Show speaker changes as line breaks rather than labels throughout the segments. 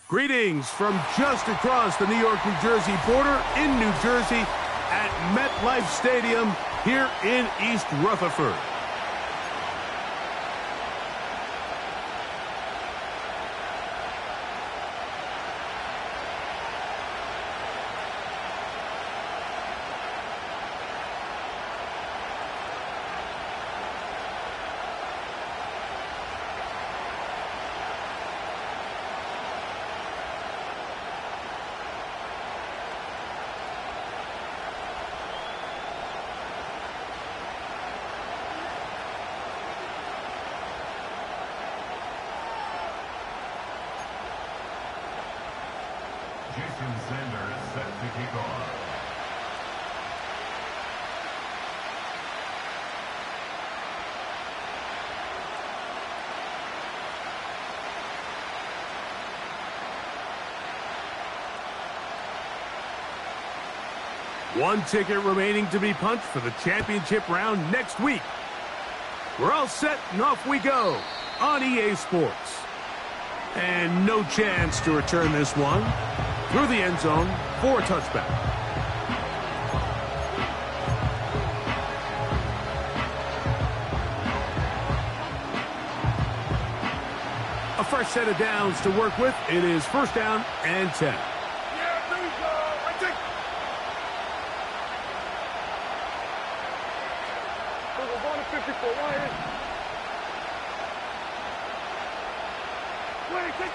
Greetings from just across the New York-New Jersey border in New Jersey at MetLife Stadium here in East Rutherford.
Set to kick off.
One ticket remaining to be punched for the championship round next week. We're all set and off we go on EA Sports. And no chance to return this one through the end zone for a touchback. A fresh set of downs to work with. It is first down and 10.
Yeah, there we go. I take. We're going to 54. Why Wait, take.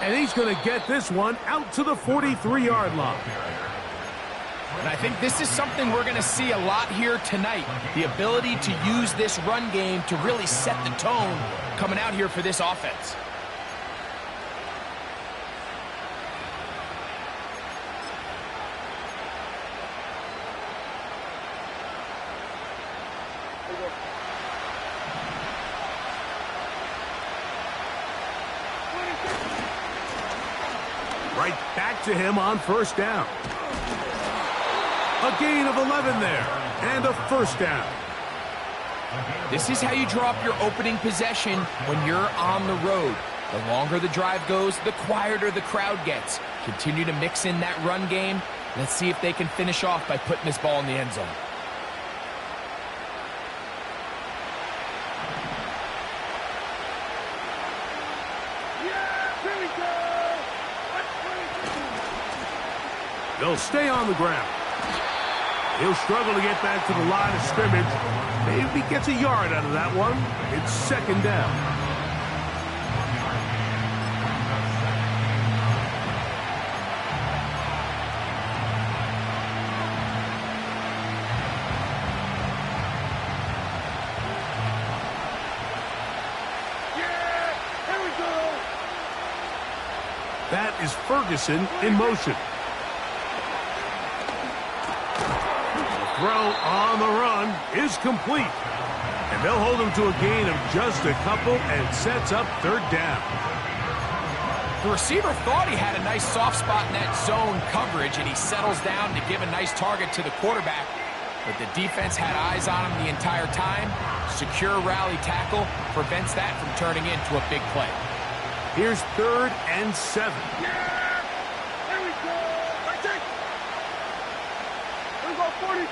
And he's going to get this one out to the 43-yard line.
And I think this is something we're going to see a lot here tonight. The ability to use this run game to really set the tone coming out here for this offense.
Right back to him on first down. A gain of 11 there, and a first down.
This is how you draw up your opening possession when you're on the road. The longer the drive goes, the quieter the crowd gets. Continue to mix in that run game. Let's see if they can finish off by putting this ball in the end zone.
They'll stay on the ground. He'll struggle to get back to the line of scrimmage. Maybe gets a yard out of that one. It's second down.
Yeah, here we go.
That is Ferguson in motion. Throw on the run is complete. And they'll hold him to a gain of just a couple and sets up third down.
The receiver thought he had a nice soft spot in that zone coverage, and he settles down to give a nice target to the quarterback. But the defense had eyes on him the entire time. Secure rally tackle prevents that from turning into a big play.
Here's third and 7.
Yeah, here we go. I take. Here we go, 47.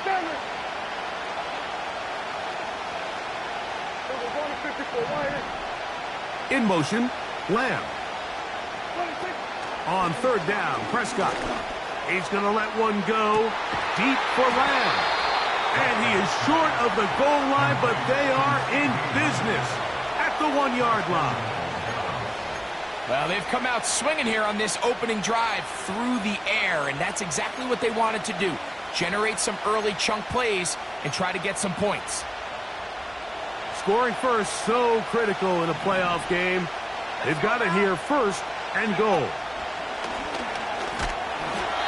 We're going to 54. Why
In motion, Lamb.
26.
On third down, Prescott. He's going to let one go deep for Lamb. And he is short of the goal line, but they are in business at the 1-yard line.
Well, they've come out swinging here on this opening drive through the air, and that's exactly what they wanted to do. Generate some early chunk plays and try to get some points.
Scoring first, so critical in a playoff game. They've got it here first and goal.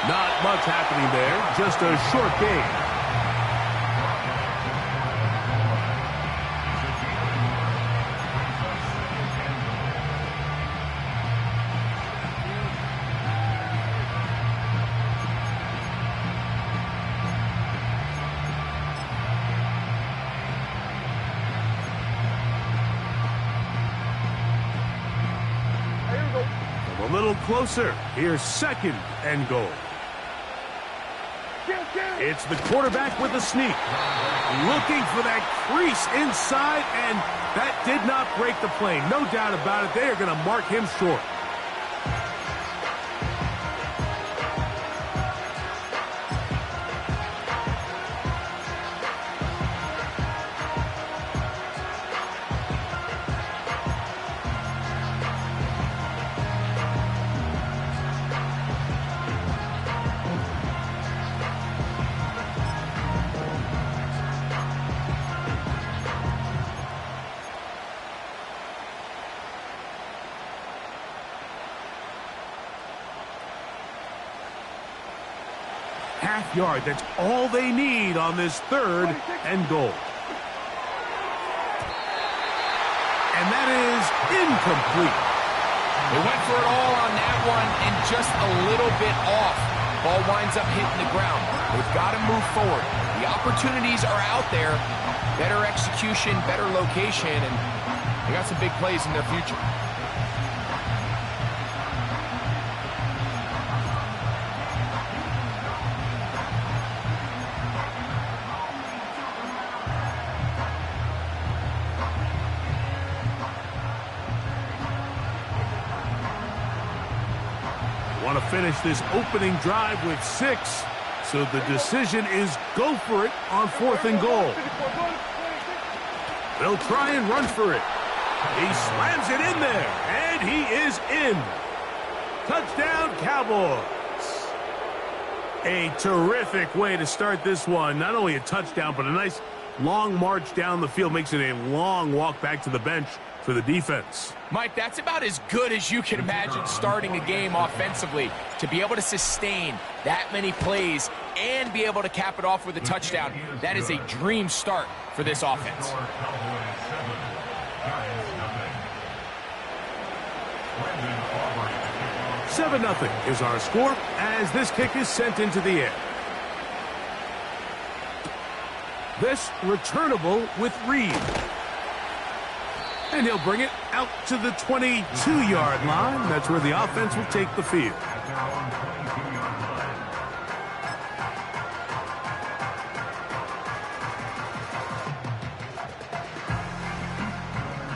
Not much happening there, just a short game. little closer. Here's 2nd and goal. It's the quarterback with a sneak. Looking for that crease inside, and that did not break the plane. No doubt about it. They are going to mark him short. Half yard, that's all they need on this 3rd and goal. And that is incomplete.
They went for it all on that one and just a little bit off. Ball winds up hitting the ground. They've got to move forward. The opportunities are out there. Better execution, better location, and they got some big plays in their future.
Want to finish this opening drive with 6, so the decision is go for it on 4th and goal. They'll try and run for it. He slams it in there, and he is in. Touchdown, Cowboys. A terrific way to start this one. Not only a touchdown, but a nice long march down the field. Makes it a long walk back to the bench for the defense.
Mike, that's about as good as you can imagine starting a game offensively. To be able to sustain that many plays and be able to cap it off with a touchdown, that is a dream start for this offense.
7-0 is our score as this kick is sent into the air. This returnable with Reed. And he'll bring it out to the 22-yard line. That's where the offense will take the field.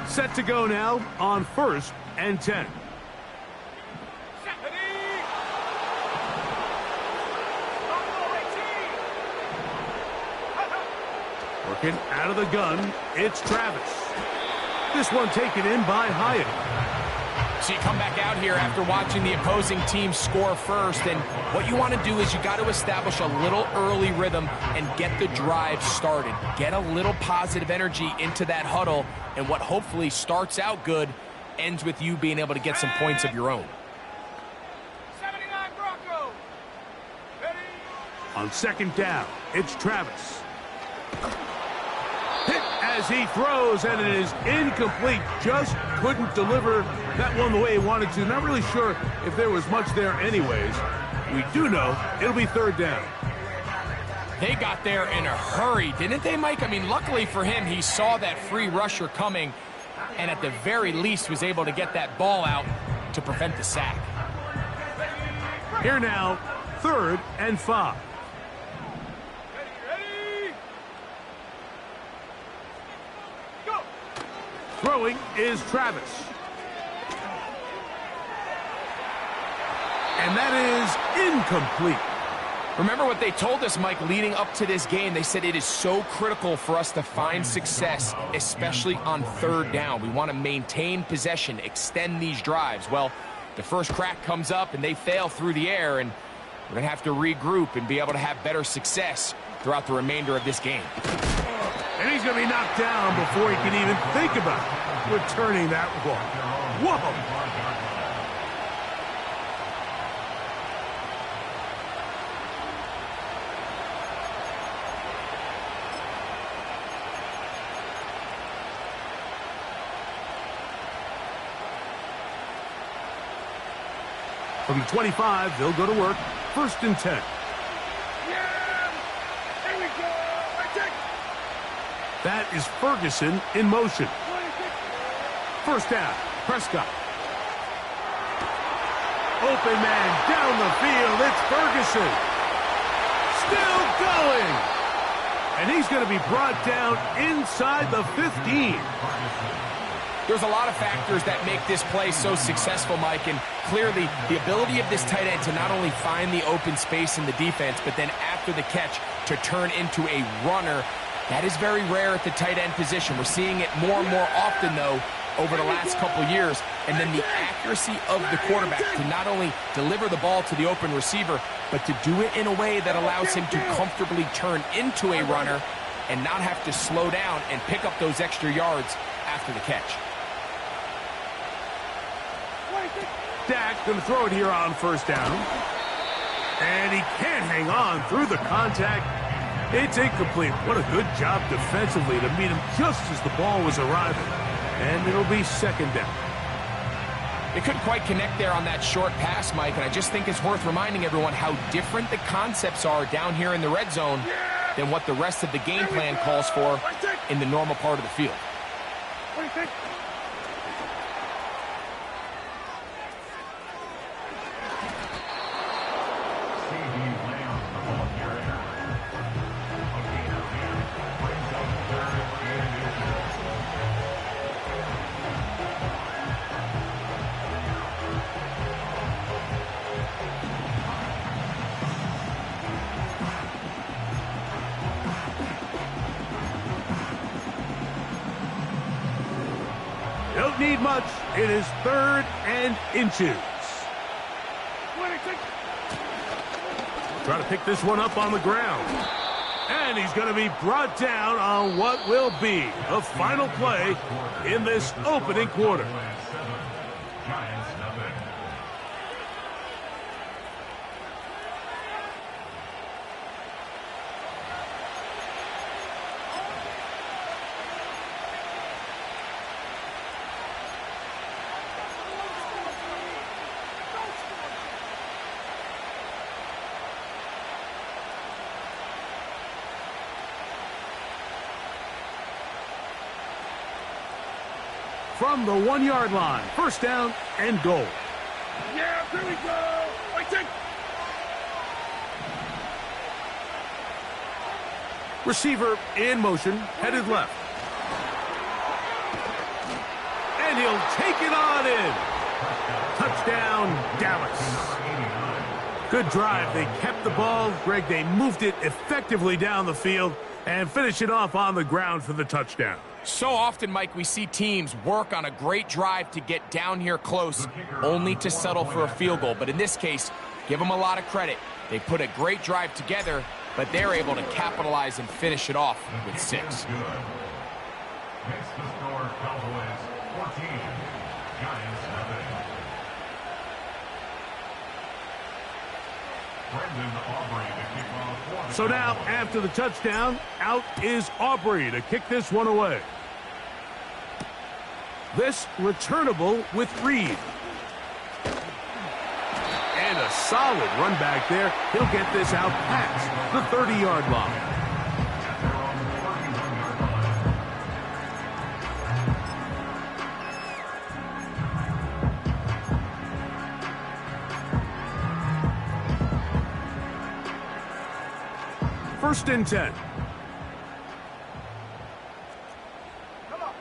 Set to go now on 1st and 10. Working out of the gun, it's Travis. This one taken in by Hyatt.
So you come back out here after watching the opposing team score first, and what you want to do is you got to establish a little early rhythm and get the drive started. Get a little positive energy into that huddle, and what hopefully starts out good ends with you being able to get some points of your own.
79 Bronco. Ready?
On 2nd down, it's Travis. Hit as he throws, and it is incomplete. Just couldn't deliver that one the way he wanted to. Not really sure if there was much there anyways. We do know it'll be 3rd down.
They got there in a hurry, didn't they, Mike? I mean, luckily for him, he saw that free rusher coming and at the very least was able to get that ball out to prevent the sack.
Here now, 3rd and 5. Throwing is Travis. And that is incomplete.
Remember what they told us, Mike, leading up to this game. They said it is so critical for us to find success, especially on 3rd down. We want to maintain possession, extend these drives. Well, the first crack comes up and they fail through the air, and we're going to have to regroup and be able to have better success throughout the remainder of this game.
And he's going to be knocked down before he can even think about returning that one. Whoa! From the 25, they'll go to work. 1st and 10. That is Ferguson in motion. 1st down, Prescott. Open man down the field. It's Ferguson. Still going. And he's going to be brought down inside the 15.
There's a lot of factors that make this play so successful, Mike, and clearly the ability of this tight end to not only find the open space in the defense, but then after the catch to turn into a runner. That is very rare at the tight end position. We're seeing it more and more often, though, over the last couple of years. And then the accuracy of the quarterback to not only deliver the ball to the open receiver, but to do it in a way that allows him to comfortably turn into a runner and not have to slow down and pick up those extra yards after the catch.
Dak going to throw it here on first down. And he can't hang on through the contact. It's incomplete. What a good job defensively to meet him just as the ball was arriving. And it'll be second down.
They couldn't quite connect there on that short pass, Mike, and I just think it's worth reminding everyone how different the concepts are down here in the red zone than what the rest of the game plan calls for in the normal part of the field.
What do you think?
Don't need much. It is 3rd and inches. Try to pick this one up on the ground. And he's going to be brought down on what will be the final play in this opening quarter. From the 1-yard line, first down and goal.
Yeah, here we go. Wait, take.
Receiver in motion, headed left. And he'll take it on in. Touchdown, Dallas. Good drive. They kept the ball. Greg, they moved it effectively down the field and finished it off on the ground for the touchdown.
So often, Mike, we see teams work on a great drive to get down here close, only to settle for a field goal. But in this case, give them a lot of credit. They put a great drive together, but they're able to capitalize and finish it off with 6.
Makes the score Cowboys 14, Giants nothing. Brendan Aubrey to kick off.
So now, after the touchdown, out is Aubrey to kick this one away. This returnable with Reed. And a solid run back there. He'll get this out past the 30-yard line. First and 10.
Come on,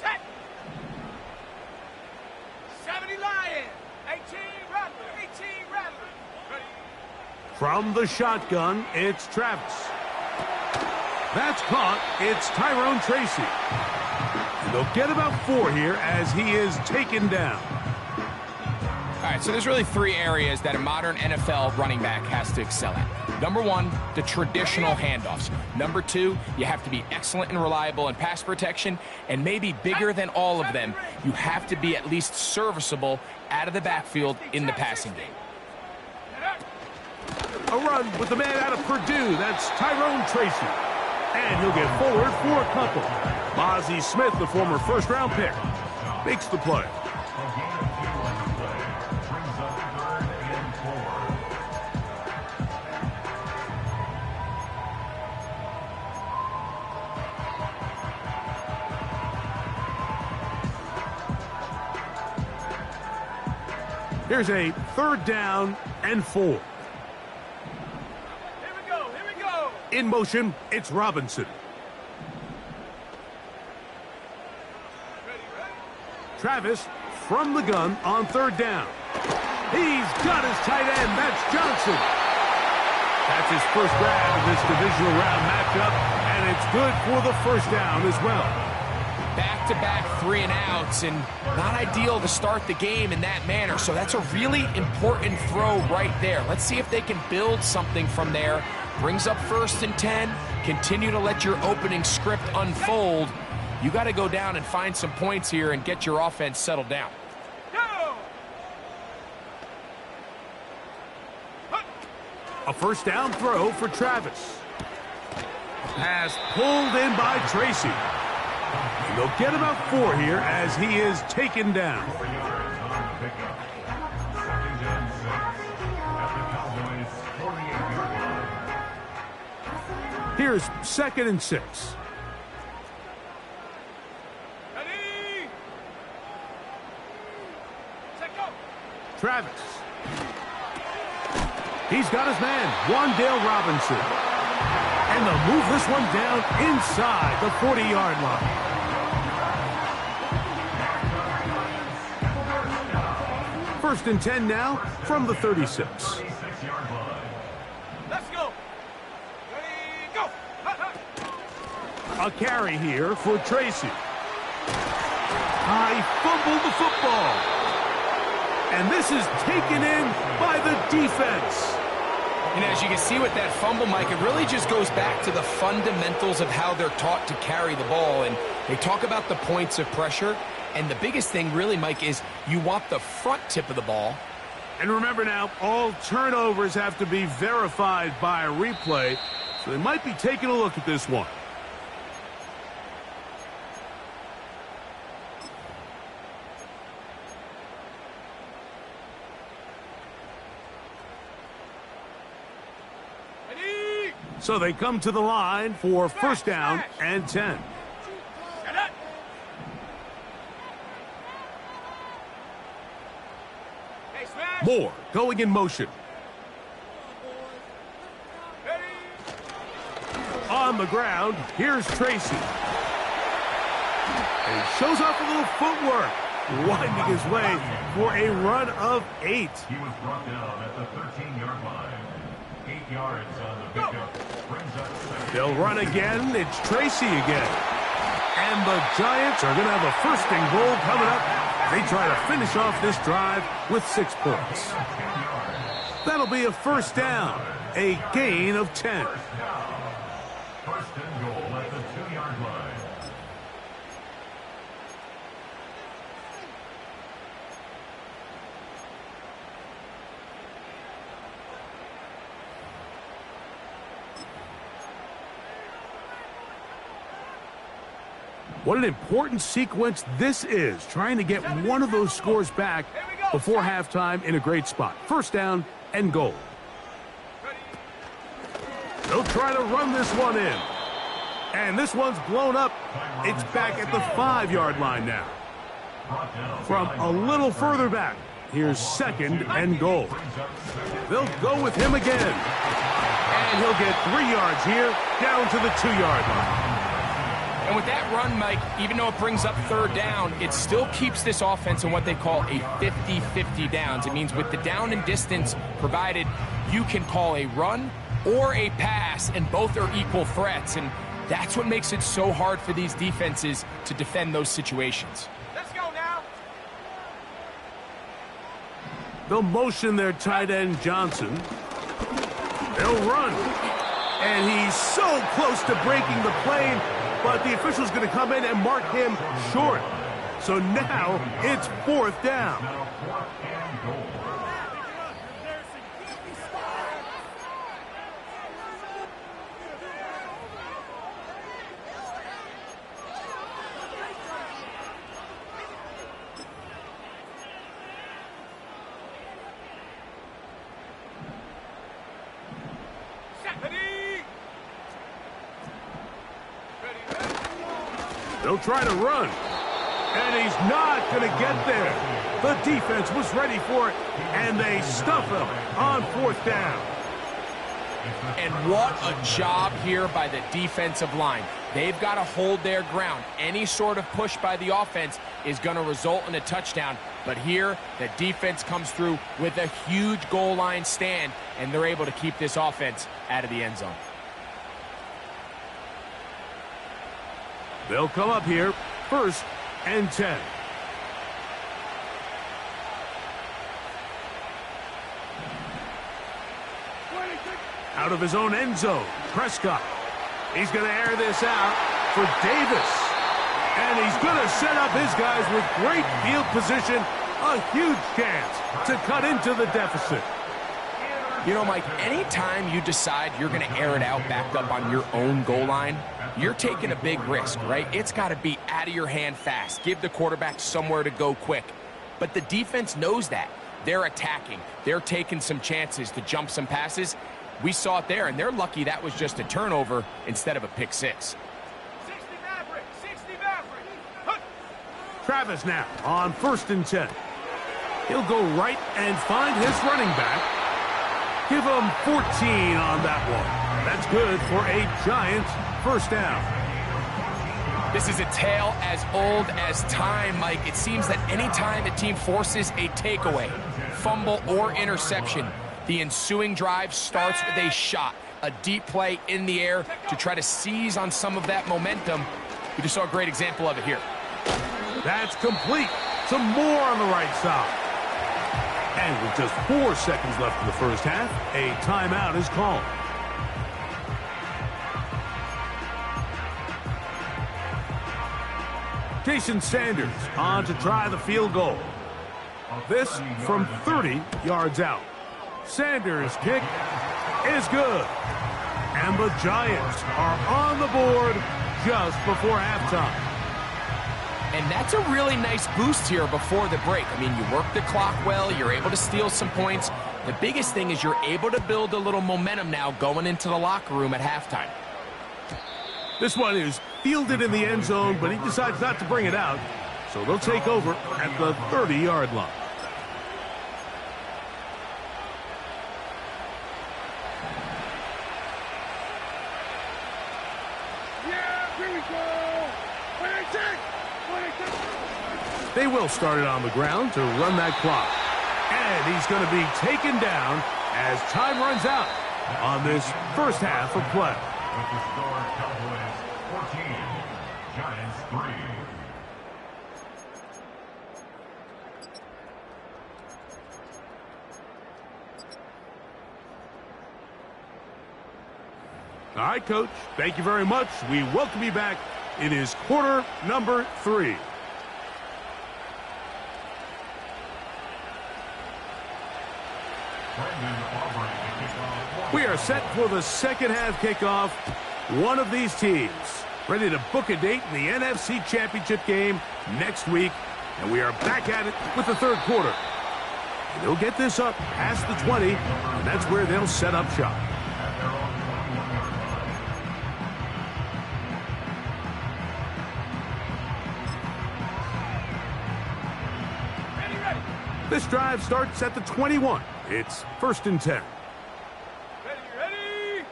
set. 70 Lions, 18 Rattler, 18 Rattler. Ready?
From the shotgun, it's Travis. That's caught. It's Tyrone Tracy. And they'll get about 4 here as he is taken down.
All right, so there's really 3 areas that a modern NFL running back has to excel at. Number 1, the traditional handoffs. Number 2, you have to be excellent and reliable in pass protection. And maybe bigger than all of them, you have to be at least serviceable out of the backfield in the passing game.
A run with the man out of Purdue. That's Tyrone Tracy. And he'll get forward for a couple. Mozzie Smith, the former first-round pick, makes the play. Here's a 3rd down and 4.
Here we go. Here we go.
In motion, it's Robinson. Travis from the gun on 3rd down. He's got his tight end. That's Johnson. That's his first grab of this divisional round matchup, and it's good for the 1st down as well.
Back-to-back 3-and-outs, and not ideal to start the game in that manner. So that's a really important throw right there. Let's see if they can build something from there. Brings up 1st and 10. Continue to let your opening script unfold. You got to go down and find some points here and get your offense settled down.
Go.
A 1st down throw for Travis. Pass pulled in by Tracy. And they'll get about 4 here as he is taken down.
4 yards on the pickup. 2nd and 6 at the Cowboys' 48-yard line.
Here's 2nd and 6.
Ready. Set, go.
Travis. He's got his man, Wan'Dale Robinson. And they'll move this one down inside the 40-yard line. First and 10 now from the 36.
36-yard line.
Let's go. Ready, go.
A carry here for Tracy. He fumbled the football. And this is taken in by the defense.
And as you can see with that fumble, Mike, it really just goes back to the fundamentals of how they're taught to carry the ball. And they talk about the points of pressure. And the biggest thing really, Mike, is you want the front tip of the ball.
And remember now, all turnovers have to be verified by a replay. So they might be taking a look at this one. So they come to the line for 1st down and 10. Moore going in motion. On the ground, here's Tracy. And he shows off a little footwork, winding his way for a run of 8.
He was brought down at the 13-yard line. 8 yards on the pickup. Brings up 2nd.
They'll run again. It's Tracy again. And the Giants are going to have a 1st and goal coming up. They try to finish off this drive with 6 points. That'll be a 1st down. A gain of 10.
1st and goal at the 2-yard line.
What an important sequence this is, trying to get one of those scores back before halftime in a great spot. 1st down and goal. They'll try to run this one in. And this one's blown up. It's back at the 5-yard line now. From a little further back, here's 2nd and goal. They'll go with him again. And he'll get 3 yards here, down to the 2-yard line.
And with that run, Mike, even though it brings up 3rd down, it still keeps this offense in what they call a 50-50 downs. It means with the down and distance provided, you can call a run or a pass, and both are equal threats. And that's what makes it so hard for these defenses to defend those situations.
Let's go now.
They'll motion their tight end, Johnson. They'll run. And he's so close to breaking the plane, but the official's going to come in and mark him short. So now it's 4th down.
Now 4th and goal.
They'll try to run. And he's not going to get there. The defense was ready for it, and they stuff him on 4th down.
And what a job here by the defensive line. They've got to hold their ground. Any sort of push by the offense is going to result in a touchdown. But here, the defense comes through with a huge goal line stand, and they're able to keep this offense out of the end zone.
They'll come up here, 1st and 10. Out of his own end zone, Prescott. He's going to air this out for Davis. And he's going to set up his guys with great field position. A huge chance to cut into the deficit.
You know, Mike, anytime you decide you're going to air it out backed up on your own goal line, you're taking a big risk, right? It's got to be out of your hand fast. Give the quarterback somewhere to go quick. But the defense knows that. They're attacking. They're taking some chances to jump some passes. We saw it there, and they're lucky that was just a turnover instead of a pick 6.
60 Maverick, 60 Maverick.
Travis now on 1st and 10. He'll go right and find his running back. Give him 14 on that one. That's good for a Giants 1st down.
This is a tale as old as time, Mike. It seems that any time a team forces a takeaway, fumble, or interception, the ensuing drive starts with a shot, a deep play in the air to try to seize on some of that momentum. We just saw a great example of it here.
That's complete. Some more on the right side. And with just 4 seconds left in the 1st half, a timeout is called. Jason Sanders on to try the field goal. This from 30 yards out. Sanders' kick is good. And the Giants are on the board just before halftime.
And that's a really nice boost here before the break. I mean, you work the clock well, you're able to steal some points. The biggest thing is you're able to build a little momentum now going into the locker room at halftime.
This one is fielded in the end zone, but he decides not to bring it out. So they'll take over at the 30-yard line. They will start it on the ground to run that clock. And he's going to be taken down as time runs out on this 1st half of play.
With the score, Cowboys 14, Giants 3.
All right, Coach. Thank you very much. We welcome you back. It is quarter number 3. We are set for the 2nd half kickoff. One of these teams ready to book a date in the NFC Championship game next week. And we are back at it with the 3rd quarter. And they'll get this up past the 20, and that's where they'll set up shop. This drive starts at the 21. It's 1st and 10.
Ready.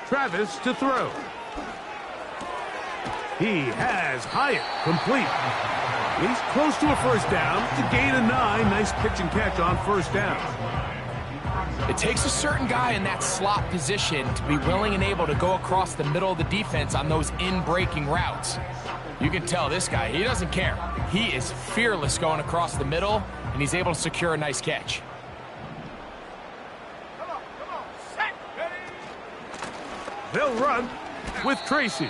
Travis to throw. He has Hyatt complete. He's close to a 1st down to gain a 9. Nice pitch and catch on 1st down.
It takes a certain guy in that slot position to be willing and able to go across the middle of the defense on those in-breaking routes. You can tell this guy, he doesn't care. He is fearless going across the middle, and he's able to secure a nice catch.
Come on, set, ready.
They'll run with Tracy.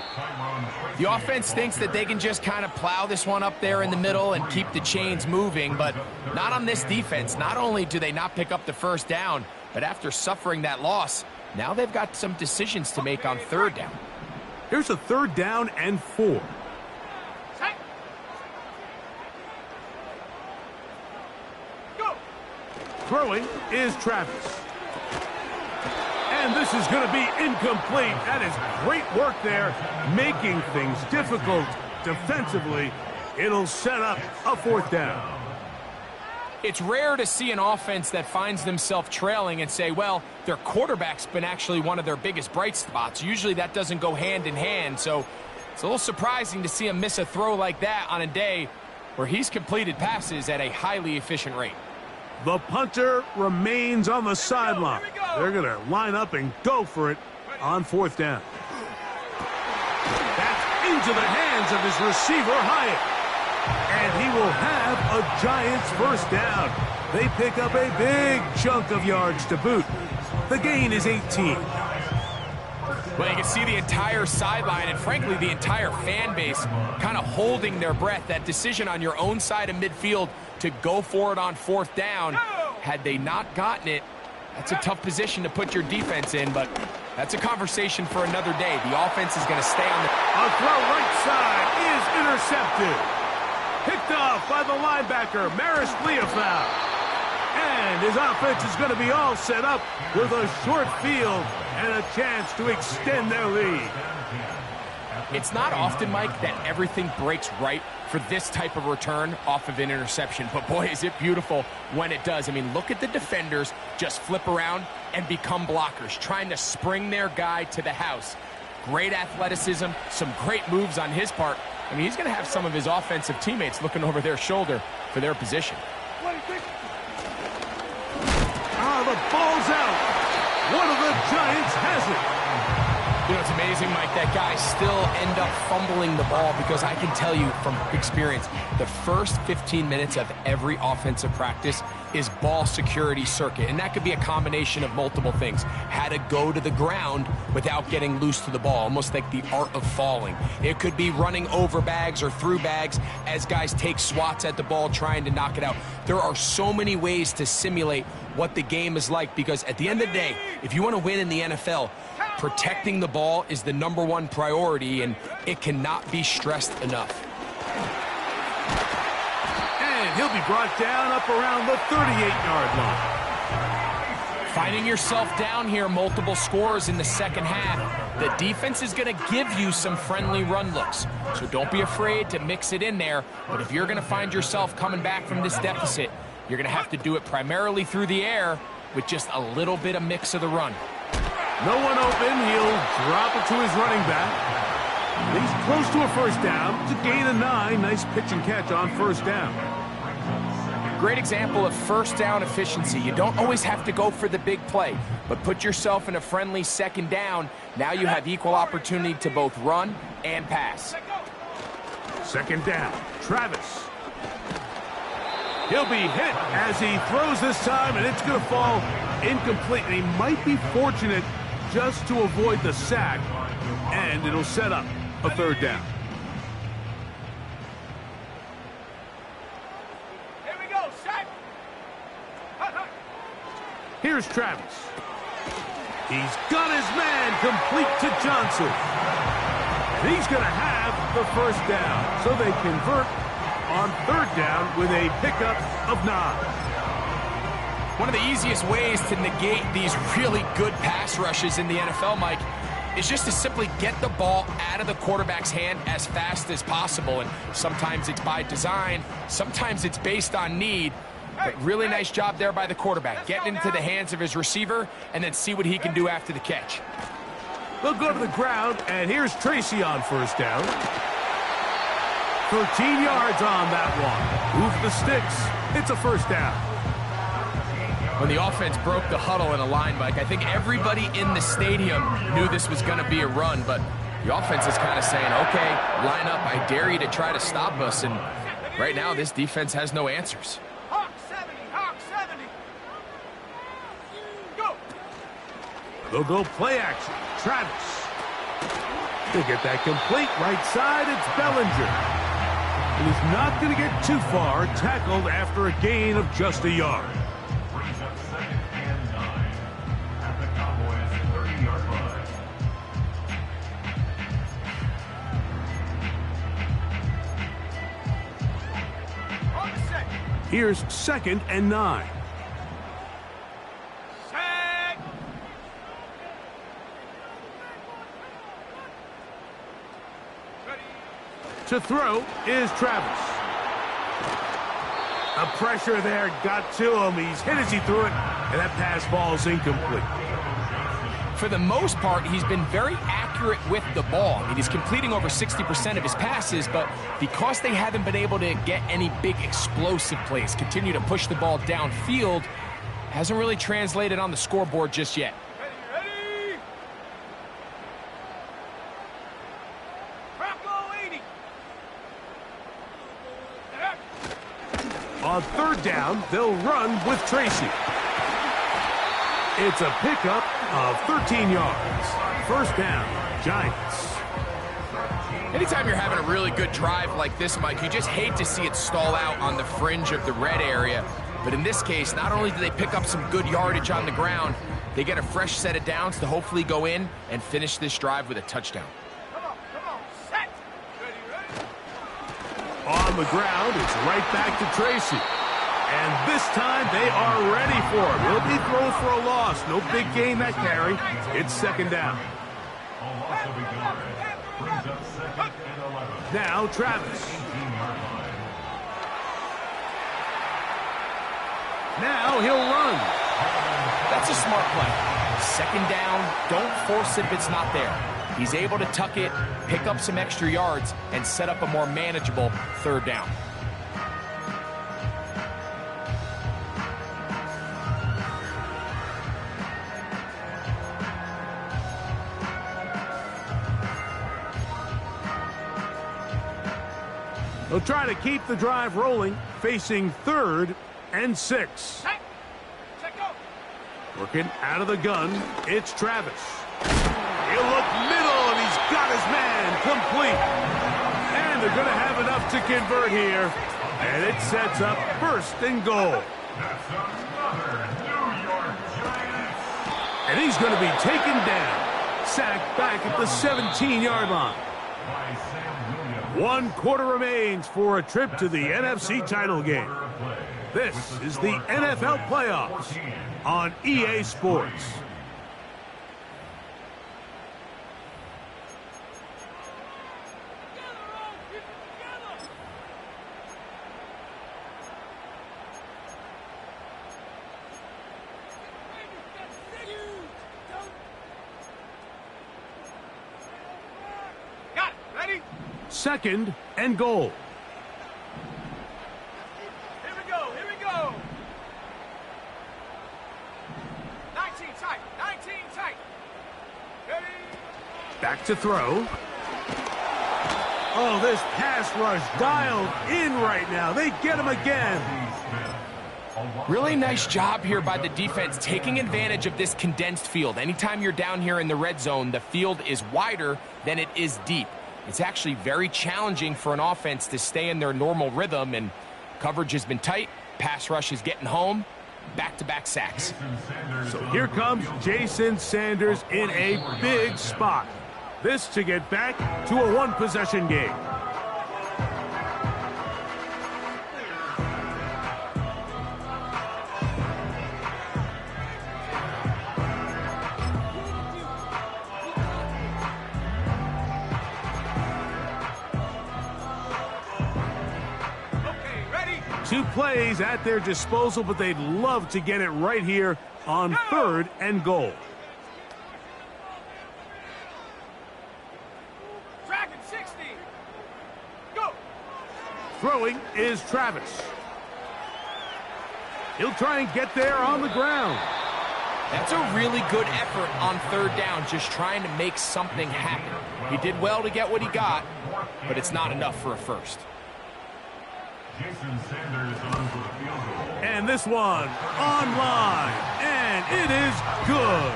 The offense thinks that they can just kind of plow this one up there in the middle and keep the chains moving, but not on this defense. Not only do they not pick up the 1st down, but after suffering that loss, now they've got some decisions to make on 3rd down.
Here's a 3rd down and 4.
Set. Go.
Throwing is Travis. And this is going to be incomplete. That is great work there, making things difficult defensively. It'll set up a fourth down.
It's rare to see an offense that finds themselves trailing and say, well, their quarterback's been actually one of their biggest bright spots. Usually that doesn't go hand in hand, so it's a little surprising to see him miss a throw like that on a day where he's completed passes at a highly efficient rate.
The punter remains on the sideline. They're going to line up and go for it on fourth down. That's into the hands of his receiver, Hyatt. And he will have a Giants first down. They pick up a big chunk of yards to boot. The gain is 18.
Well, you can see the entire sideline and, frankly, the entire fan base kind of holding their breath. That decision on your own side of midfield to go for it on fourth down, had they not gotten it, that's a tough position to put your defense in, but that's a conversation for another day. The offense is going to stay on the...
A throw right side is intercepted. Picked off by the linebacker, Maris Leofau. And his offense is going to be all set up with a short field and a chance to extend their lead.
It's not often, Mike, that everything breaks right for this type of return off of an interception. But, boy, is it beautiful when it does. I mean, look at the defenders just flip around and become blockers, trying to spring their guy to the house. Great athleticism, some great moves on his part. I mean, he's going to have some of his offensive teammates looking over their shoulder for their position.
The ball's out. One of the Giants has it.
You know, it's amazing, Mike, that guys still end up fumbling the ball because I can tell you from experience, the first 15 minutes of every offensive practice is ball security circuit. And that could be a combination of multiple things. How to go to the ground without getting loose to the ball, almost like the art of falling. It could be running over bags or through bags as guys take swats at the ball trying to knock it out. There are so many ways to simulate what the game is like because at the end of the day, if you want to win in the NFL, protecting the ball is the #1 priority, and it cannot be stressed enough.
And he'll be brought down up around the 38-yard line.
Finding yourself down here multiple scores in the second half, the defense is going to give you some friendly run looks. So don't be afraid to mix it in there. But if you're going to find yourself coming back from this deficit, you're going to have to do it primarily through the air with just a little bit of mix of the run.
No one open. He'll drop it to his running back. He's close to a first down. It's a gain of 9. Nice pitch and catch on first down.
Great example of first down efficiency. You don't always have to go for the big play, but put yourself in a friendly second down. Now you have equal opportunity to both run and pass.
Second down. Travis. He'll be hit as he throws this time, and it's going to fall incomplete. And he might be fortunate just to avoid the sack, and it'll set up a third down.
Here we go, sack.
Here's Travis. He's got his man complete to Johnson. And he's going to have the first down, so they convert on third down with a pickup of 9.
One of the easiest ways to negate these really good pass rushes in the NFL, Mike, is just to simply get the ball out of the quarterback's hand as fast as possible. And sometimes it's by design, sometimes it's based on need. But really nice job there by the quarterback, getting into the hands of his receiver and then see what he can do after the catch.
They'll go to the ground, and here's Tracy on first down. 13 yards on that one. Move the sticks. It's a first down.
When the offense broke the huddle in a line, Mike, I think everybody in the stadium knew this was going to be a run, but the offense is kind of saying, okay, line up, I dare you to try to stop us, and right now this defense has no answers.
Hawk 70, Hawk 70. Go.
They'll go play action. Travis. They get that complete right side. It's Bellinger. And he's not going to get too far, tackled after a gain of just a yard.
Brings up 2nd and 9 at the Cowboys' 30-yard line.
On the set.
Here's 2nd and 9.
Sack. Ready.
To throw is Travis. The pressure there got to him. He's hit as he threw it, and that pass falls incomplete.
For the most part, he's been very accurate with the ball. I mean, he's completing over 60% of his passes, but because they haven't been able to get any big explosive plays, continue to push the ball downfield, hasn't really translated on the scoreboard just yet.
Ready? Bronco 80.
On third down, they'll run with Tracy. It's a pickup of 13 yards. First down, Giants.
Anytime you're having a really good drive like this, Mike, you just hate to see it stall out on the fringe of the red area. But in this case, not only do they pick up some good yardage on the ground, they get a fresh set of downs to hopefully go in and finish this drive with a touchdown.
Come on, set. Ready?
On the ground, it's right back to Tracy. And this time, they are ready for it. Will be thrown for a loss. No big gain that carry. It's second down.
A loss of a yard. Brings up second and 11.
Now, Travis.
18-yard line.
Now he'll run.
That's a smart play. Second down, don't force it if it's not there. He's able to tuck it, pick up some extra yards, and set up a more manageable third down.
They'll try to keep the drive rolling, facing 3rd and 6.
Check go.
Working out of the gun, it's Travis. He'll look middle, and he's got his man complete. And they're going to have enough to convert here. And it sets up 1st and goal.
That's another New York Giants.
And he's going to be taken down. Sacked back at the 17-yard line.
By Sam Williams.
1 quarter remains for a trip to the NFC title game. This is the NFL playoffs on EA Sports.
Got it. Ready?
2nd and goal.
Here we go. 19 tight. Ready?
Back to throw. Oh, this pass rush dialed in right now. They get him again.
Really nice job here by the defense, taking advantage of this condensed field. Anytime you're down here in the red zone, the field is wider than it is deep. It's actually very challenging for an offense to stay in their normal rhythm, and coverage has been tight. Pass rush is getting home. Back-to-back sacks.
So here comes Jason Sanders in a big spot. This to get back to a 1-possession game.
Okay, ready?
2 plays at their disposal, but they'd love to get it right here on 3rd and goal.
Dragon 60. Go.
Throwing is Travis. He'll try and get there on the ground.
That's a really good effort on 3rd down, just trying to make something happen. He did well to get what he got, but it's not enough for a first.
Jason Sanders on for the field goal.
And this one online, and it is good.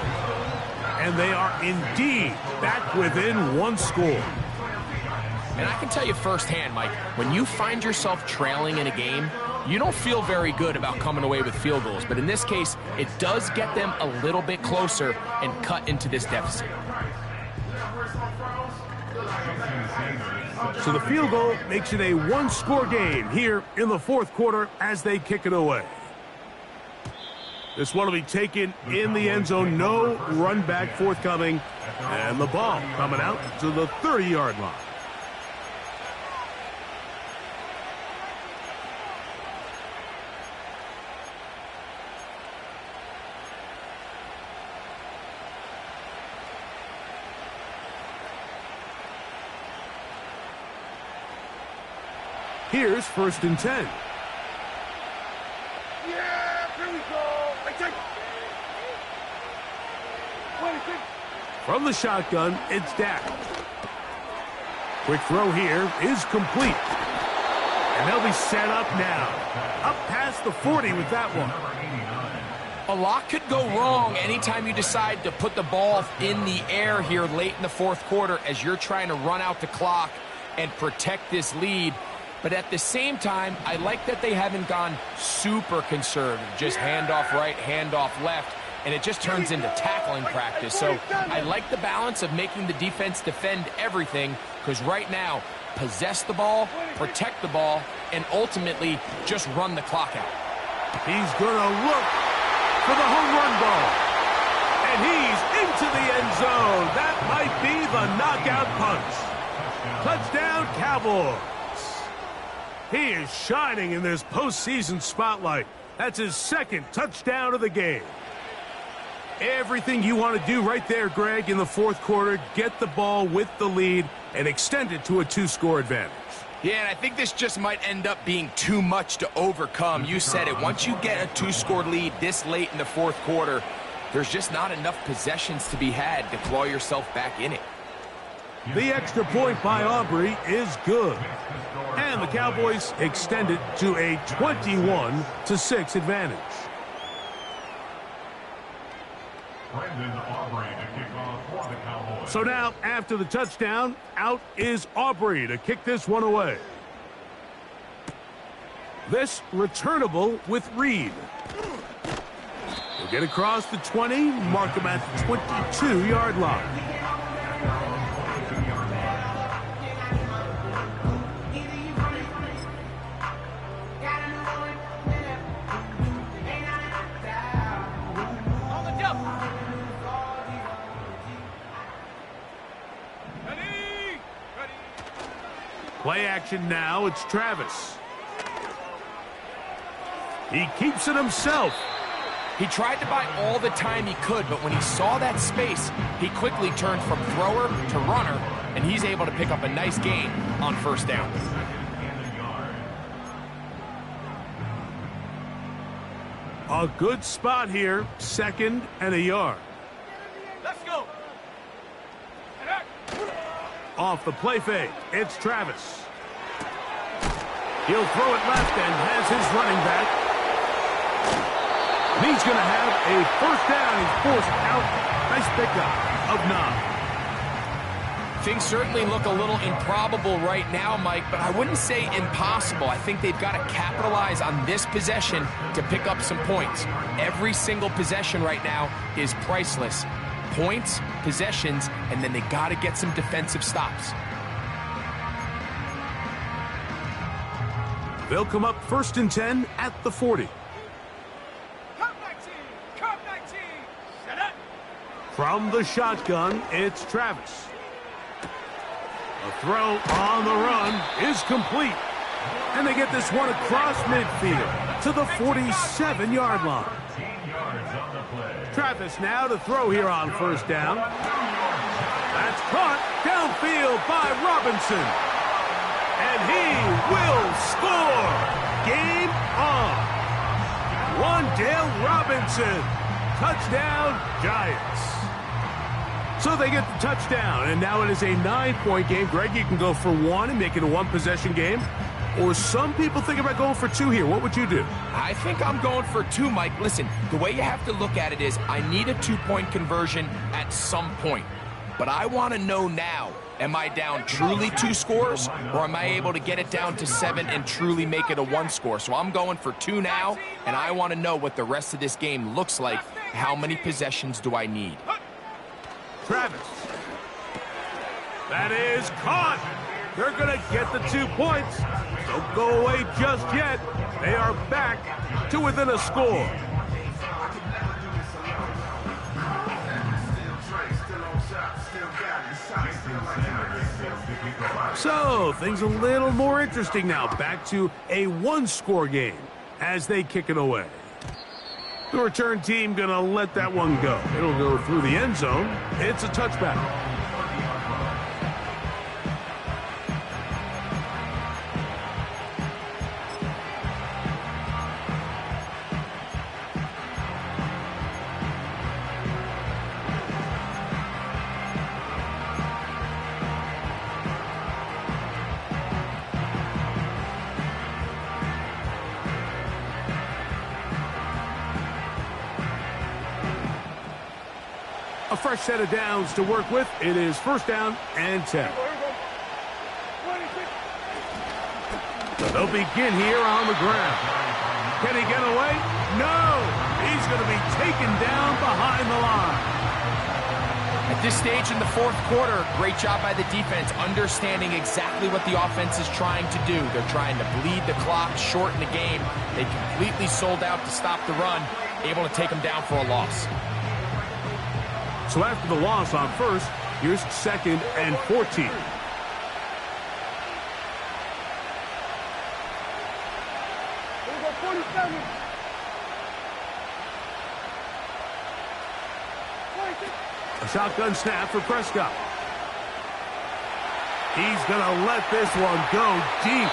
And they are indeed back within 1 score.
And I can tell you firsthand, Mike, when you find yourself trailing in a game, you don't feel very good about coming away with field goals. But in this case, it does get them a little bit closer and cut into this deficit.
So the field goal makes it a 1-score game here in the 4th quarter as they kick it away. This one will be taken in the end zone. No run back forthcoming. And the ball coming out to the 30-yard line. Here's 1st and 10.
Yeah, here we go.
From the shotgun, it's Dak. Quick throw here is complete. And they'll be set up now. Up past the 40 with that one.
A lot could go wrong anytime you decide to put the ball in the air here late in the 4th quarter as you're trying to run out the clock and protect this lead. But at the same time, I like that they haven't gone super conservative. Just handoff right, handoff left, and it just turns into tackling practice. So I like the balance of making the defense defend everything, because right now, possess the ball, protect the ball, and ultimately just run the clock out.
He's going to look for the home run ball. And he's into the end zone. That might be the knockout punch. Touchdown, Cowboys. He is shining in this postseason spotlight. That's his 2nd touchdown of the game. Everything you want to do right there, Greg, in the 4th quarter, get the ball with the lead and extend it to a 2-score advantage.
Yeah, and I think this just might end up being too much to overcome. You said it. Once you get a 2-score lead this late in the 4th quarter, there's just not enough possessions to be had to claw yourself back in it.
The extra point by Aubrey is good. And the Cowboys extend it to a 21-6 advantage. So now, after the touchdown, out is Aubrey to kick this one away. This returnable with Reed. He'll get across the 20, mark him at the 22-yard line. Play action now, it's Travis. He keeps it himself.
He tried to buy all the time he could, but when he saw that space, he quickly turned from thrower to runner, and he's able to pick up a nice gain on 1st down.
A good spot here, 2nd and a yard.
Let's go.
Off the play fake, it's Travis. He'll throw it left and has his running back. And he's going to have a 1st down. He's forced out. Nice pickup of 9.
Things certainly look a little improbable right now, Mike, but I wouldn't say impossible. I think they've got to capitalize on this possession to pick up some points. Every single possession right now is priceless. Points, possessions, and then they got to get some defensive stops.
They'll come up 1st and 10 at the 40.
Come 19, come 19. Set up.
From the shotgun, it's Travis. A throw on the run is complete. And they get this one across midfield to the 47-yard line. Travis now to throw here on 1st down. That's caught downfield by Robinson. And he will score. Game on. Wandale Robinson. Touchdown, Giants. So they get the touchdown, and now it is a 9-point game. Greg, you can go for 1 and make it a 1-possession game. Or some people think about going for 2 here. What would you do?
I think I'm going for 2, Mike. Listen, the way you have to look at it is I need a 2-point conversion at some point. But I want to know now, am I down truly 2 scores, or am I able to get it down to 7 and truly make it a 1 score? So I'm going for 2 now, and I want to know what the rest of this game looks like. How many possessions do I need?
Travis. That is caught. They're going to get the 2 points. Don't go away just yet. They are back to within a score. So, things a little more interesting now. Back to a 1-score game as they kick it away. The return team going to let that one go. It'll go through the end zone. It's a touchback. fresh set of downs to work with. It is first down and 10. So they'll begin here on the ground. Can he get away? No! He's going to be taken down behind the line.
At this stage in the fourth quarter, great job by the defense understanding exactly what the offense is trying to do. They're trying to bleed the clock, shorten the game. They completely sold out to stop the run, able to take them down for a loss.
So after the loss on first, here's second and 14. A shotgun snap for Prescott. He's going to let this one go deep.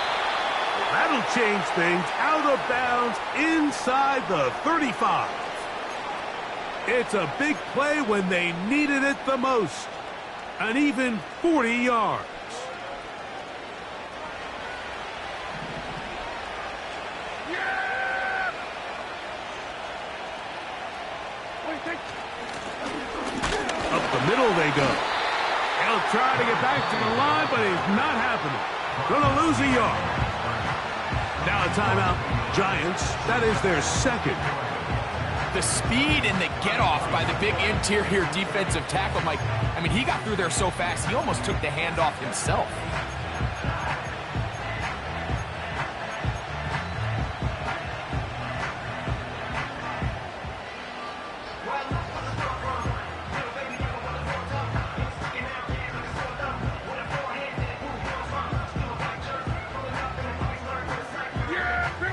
That'll change things. Out of bounds inside the 35. It's a big play when they needed it the most. An even 40 yards. Up the middle they go. He'll try to get back to the line, but it's not happening. Gonna lose a yard. Now a timeout. Giants, that is their second.
The speed and the get-off by the big interior defensive tackle, Mike. I mean, he got through there so fast, he almost took the handoff himself.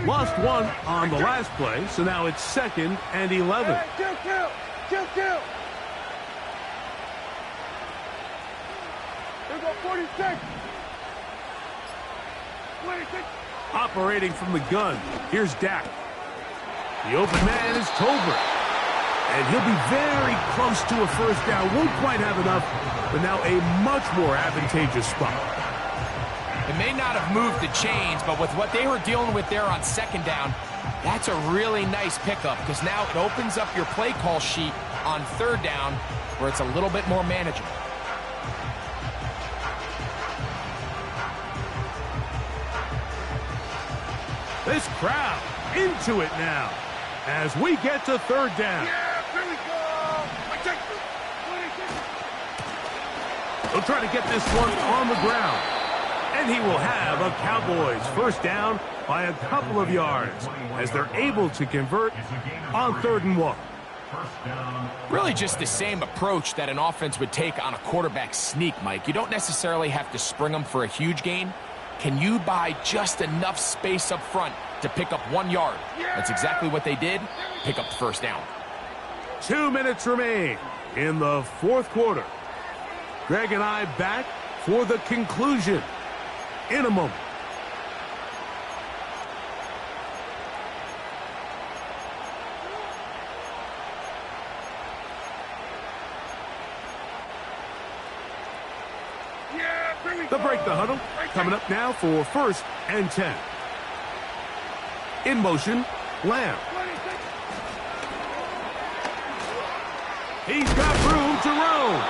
Lost one on the last play, so now it's second and 11.
Kill. Here go 46. 26.
Operating from the gun, here's Dak. The open man is Tolbert. And he'll be very close to a first down. Won't quite have enough, but now a much more advantageous spot.
It may not have moved the chains, but with what they were dealing with there on second down, that's a really nice pickup because now it opens up your play call sheet on third down where it's a little bit more manageable.
This crowd into it now as we get to third down.
Here we go.
They'll try to get this one on the ground. And he will have a Cowboys first down by a couple of yards as they're able to convert on 3rd and 1.
Really just the same approach that an offense would take on a quarterback sneak, Mike. You don't necessarily have to spring them for a huge gain. Can you buy just enough space up front to pick up 1 yard? That's exactly what they did. Pick up the first down.
2 minutes remain in the fourth quarter. Greg and I back for the conclusion in a moment. They'll break the huddle. Coming up now for 1st and 10. In motion, Lamb. He's got room to roam.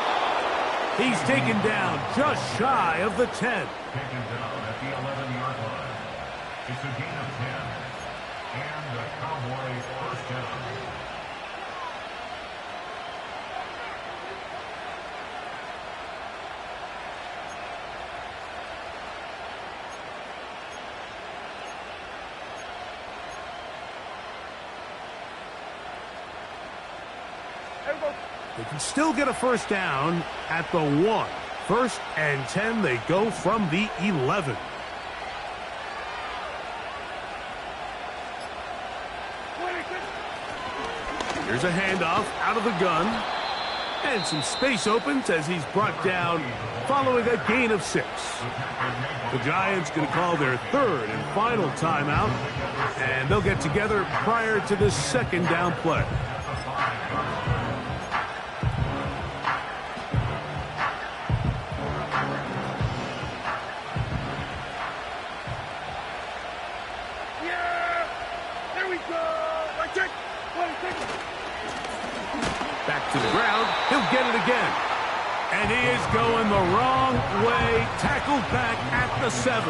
He's taken down just shy of the 10.
Taken down at the 11-yard line. It's a gain of 10. And the Cowboys first down.
They can still get a first down at the 1. 1st and 10, they go from the 11. Here's a handoff out of the gun. And some space opens as he's brought down following a gain of 6. The Giants going to call their 3rd and final timeout. And they'll get together prior to the 2nd down play. Back to the ground. He'll get at it again. And he is going the wrong way. Tackled back at the 7.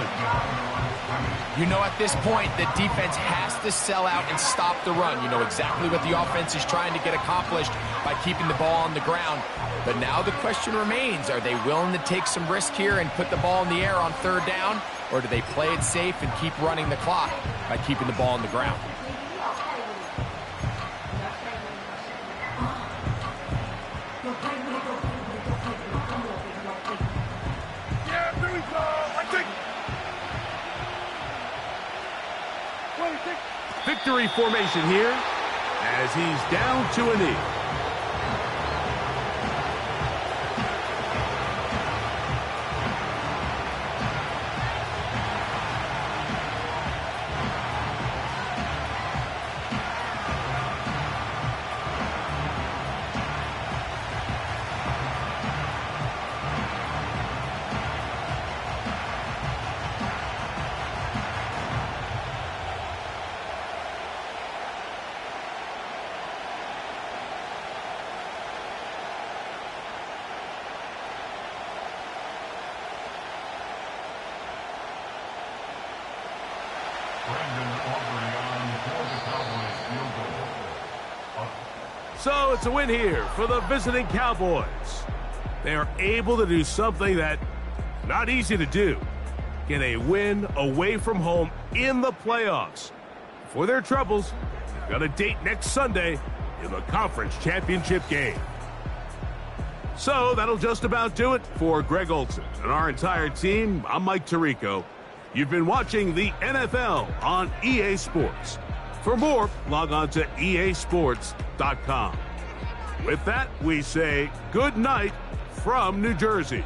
You know, at this point, the defense has to sell out and stop the run. You know exactly what the offense is trying to get accomplished by keeping the ball on the ground. But now the question remains, are they willing to take some risk here and put the ball in the air on 3rd down? Or do they play it safe and keep running the clock by keeping the ball on the ground?
Victory formation here as he's down to a knee. So it's a win here for the visiting Cowboys. They are able to do something that not easy to do. Get a win away from home in the playoffs. For their troubles, got a date next Sunday in the conference championship game. So that'll just about do it for Greg Olson and our entire team. I'm Mike Tirico. You've been watching the NFL on EA Sports. For more, log on to easports.com. With that, we say good night from New Jersey.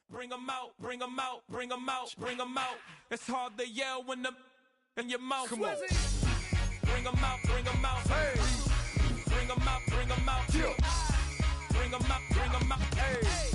Bring 'em out, bring 'em out, bring 'em out, bring 'em out. It's hard to yell when the in your mouth. Come on. Bring 'em out, bring 'em out. Hey. bring 'em out, bring 'em out. Bring 'em out, bring 'em out. Hey.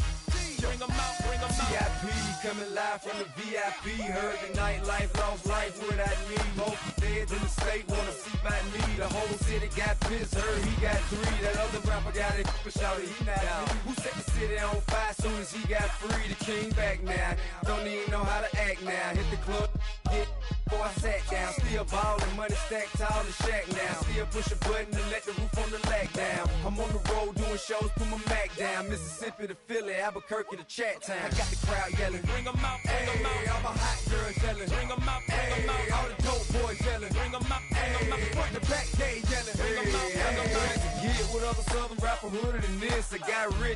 Bring 'em out, bring 'em out.
VIP coming live from the VIP. Heard the nightlife, lost life without me. Most feds in the state wanna see by me. The whole city got pissed, heard he got 3. That other rapper got it, but shouted he not me. Who set the city on fire soon as he got free? The king back now, don't even know how to act now. Hit the club, get before I sat down. Still ballin', money stacked tall in the shack now. Still push a button and let the roof on the lack down. I'm on the road doing shows, put my Mac down. Mississippi to Philly, Albuquerque to Chat Town. I got the crowd yelling,
Bring 'em out, bring 'em out.
hey, all my hot girls yelling,
Bring 'em out, bring 'em
hey,
out.
all the dope boys yelling,
Bring 'em out, bring 'em out.
hey, front to back, they yelling,
Bring 'em out, bring 'em out.
Get with other southern rapper hooded than this. I got rich